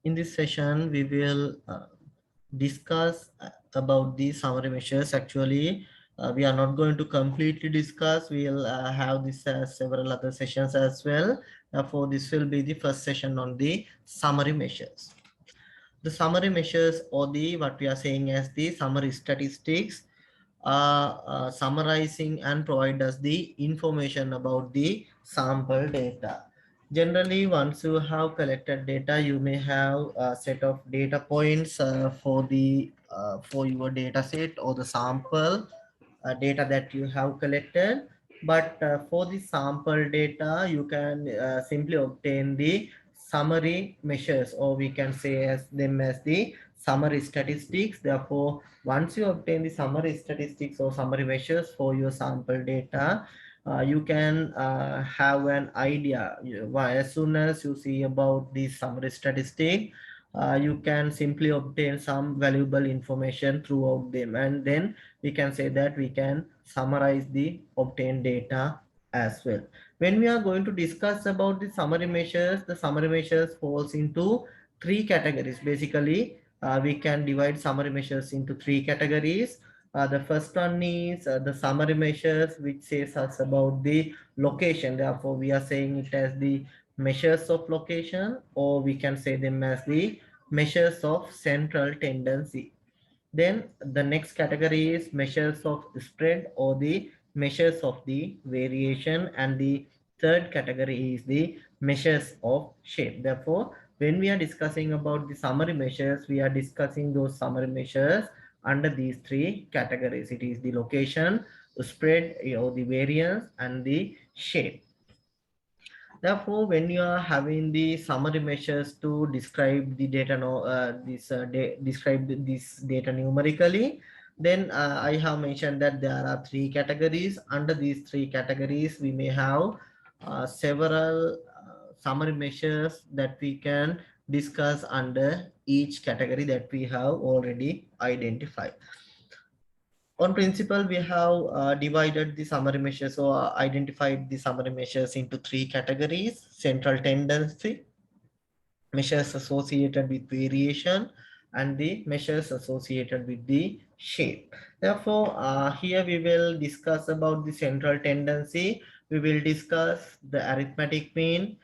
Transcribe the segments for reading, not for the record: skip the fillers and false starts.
In this session, we will discuss about the summary measures. Actually, we are not going to completely discuss. We'll have this several other sessions as well. Therefore, this will be the first session on the summary measures. The summary measures, or the what we are saying as the summary statistics, summarizing and provide us the information about the sample data. Generally, once you have collected data, you may have a set of data points for your data set or the sample data that you have collected. But for the sample data, you can simply obtain the summary measures, or we can say as them as the summary statistics. Therefore, once you obtain the summary statistics or summary measures for your sample data, you can have an idea. As soon as you see about the summary statistic, you can simply obtain some valuable information throughout them, and then we can say that we can summarize the obtained data as well. When we are going to discuss about the summary measures falls into three categories. Basically, we can divide summary measures into three categories. The first one is the summary measures, which says us about the location. Therefore, we are saying it as the measures of location, or we can say them as the measures of central tendency. Then the next category is measures of spread, or the measures of the variation, and the third category is the measures of shape. Therefore, when we are discussing about the summary measures, we are discussing those summary measures under these three categories. It is the location, the spread, or the variance, and the shape. Therefore, when you are having the summary measures to describe the data, describe this data numerically, then I have mentioned that there are three categories. Under these three categories, we may have several summary measures that we can discuss under each category that we have already identified. On principle, we have divided the summary measures, or identified the summary measures into three categories: central tendency, measures associated with variation, and the measures associated with the shape. Therefore, here we will discuss about the central tendency. We will discuss the arithmetic mean,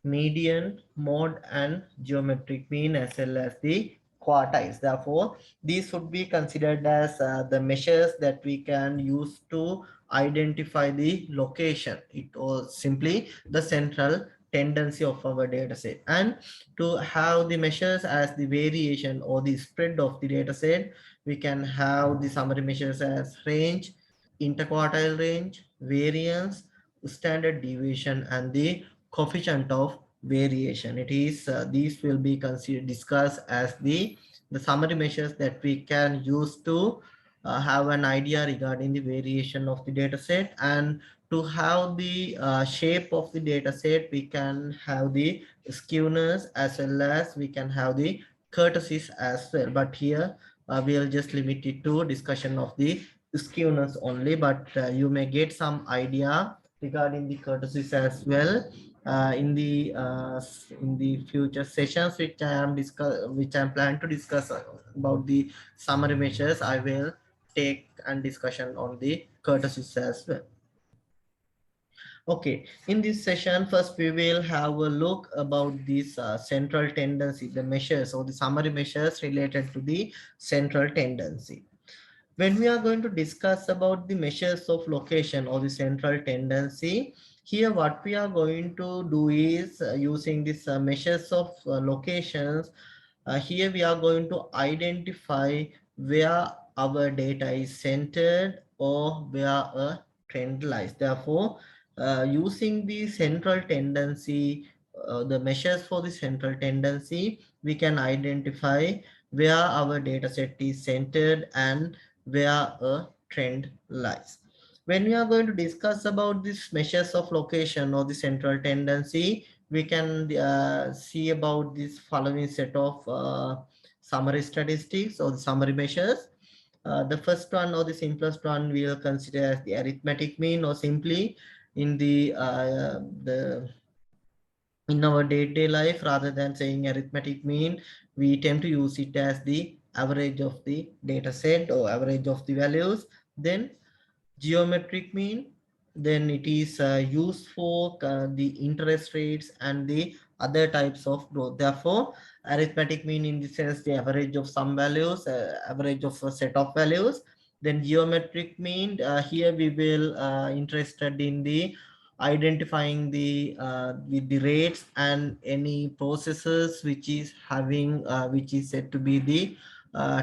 median, mode, and geometric mean, as well as the quartiles. Therefore, these would be considered as the measures that we can use to identify the location. It was simply the central tendency of our data set. And to have the measures as the variation or the spread of the data set, we can have the summary measures as range, interquartile range, variance, standard deviation, and the coefficient of variation. It is these will be considered discussed as the summary measures that we can use to have an idea regarding the variation of the data set. And to have the shape of the data set, we can have the skewness, as well as we can have the curtices as well. But here we'll just limit it to discussion of the skewness only, but you may get some idea regarding the curtices as well in the future sessions, which I am planning to discuss about the summary measures. I will take and discussion on the curtices as well. Okay, in this session, first we will have a look about this central tendency, the measures or the summary measures related to the central tendency. When we are going to discuss about the measures of location or the central tendency, here what we are going to do is using this measures of locations. Here we are going to identify where our data is centered or where a trend lies. Therefore, using the central tendency, the measures for the central tendency, we can identify where our data set is centered and where a trend lies. When we are going to discuss about these measures of location or the central tendency, we can see about this following set of summary statistics or the summary measures. The first one, or the simplest one, we will consider as the arithmetic mean, or simply in the in our day-to-day life. Rather than saying arithmetic mean, we tend to use it as the average of the data set or average of the values. Then geometric mean, then it is used for the interest rates and the other types of growth. Therefore arithmetic mean in the sense the average of some values, average of a set of values. Then geometric mean, here we will interested in the identifying the with the rates and any processes which is having which is said to be the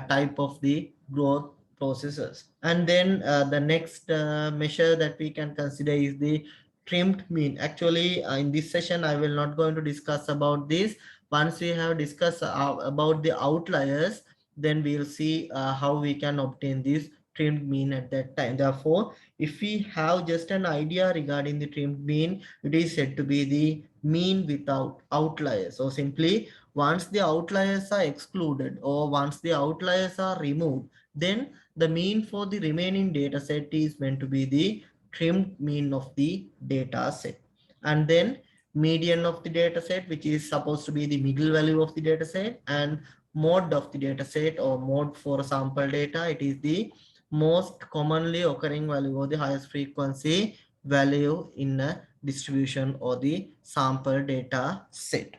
type of the growth processes. And then the next measure that we can consider is the trimmed mean. Actually in this session I will not going to discuss about this. Once we have discussed about the outliers, then we'll see how we can obtain this trimmed mean at that time. Therefore if we have just an idea regarding the trimmed mean, it is said to be the mean without outliers. So simply once the outliers are excluded or once the outliers are removed, then the mean for the remaining data set is meant to be the trimmed mean of the data set. And then median of the data set, which is supposed to be the middle value of the data set, and mode of the data set or mode for sample data, it is the most commonly occurring value or the highest frequency value in a distribution or the sample data set.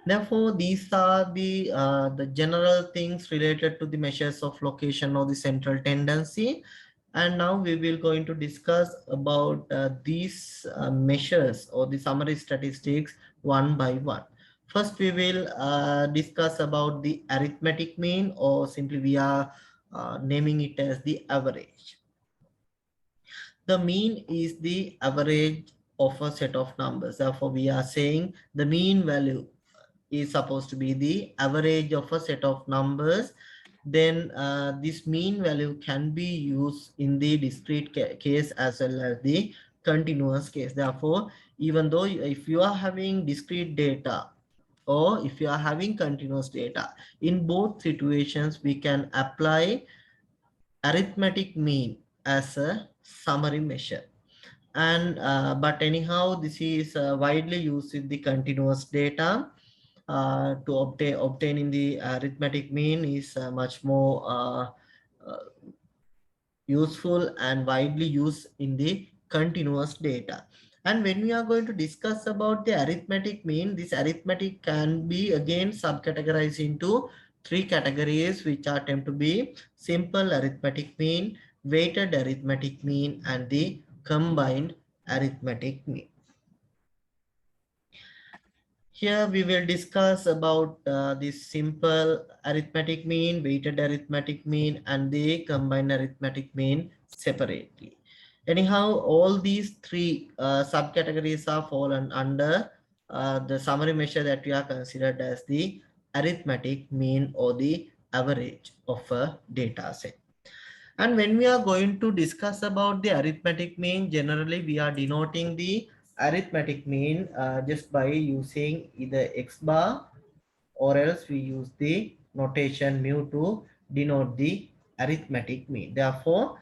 Therefore, these are the general things related to the measures of location or the central tendency. And now we will going to discuss about these measures or the summary statistics one by one. First, we will discuss about the arithmetic mean, or simply we are naming it as the average. The mean is the average of a set of numbers. Therefore, we are saying the mean value is supposed to be the average of a set of numbers. Then this mean value can be used in the discrete case as well as the continuous case. Therefore, even though if you are having discrete data or if you are having continuous data, in both situations we can apply arithmetic mean as a summary measure. And but anyhow, this is widely used in the continuous data. To obtaining the arithmetic mean is much more uh, useful and widely used in the continuous data. And when we are going to discuss about the arithmetic mean, this arithmetic can be again subcategorized into three categories, which are tend to be simple arithmetic mean, weighted arithmetic mean, and the combined arithmetic mean. Here we will discuss about this simple arithmetic mean, weighted arithmetic mean, and the combined arithmetic mean separately. Anyhow, all these three subcategories are fallen under the summary measure that we are considered as the arithmetic mean or the average of a data set. And when we are going to discuss about the arithmetic mean, generally we are denoting the arithmetic mean just by using either x bar, or else we use the notation mu to denote the arithmetic mean. Therefore,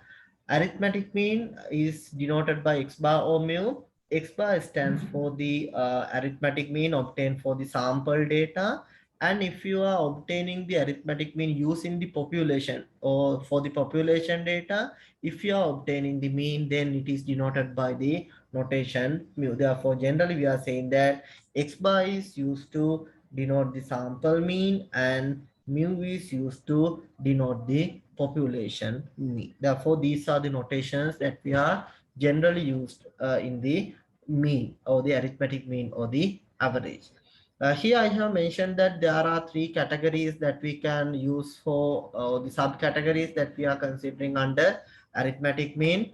arithmetic mean is denoted by x bar or mu. X bar stands for the arithmetic mean obtained for the sample data. And if you are obtaining the arithmetic mean using the population or for the population data, if you are obtaining the mean, then it is denoted by the notation mu. Therefore, generally we are saying that x bar is used to denote the sample mean and mu is used to denote the population mean. Therefore, these are the notations that we are generally used in the mean or the arithmetic mean or the average. Here I have mentioned that there are three categories that we can use for the subcategories that we are considering under arithmetic mean.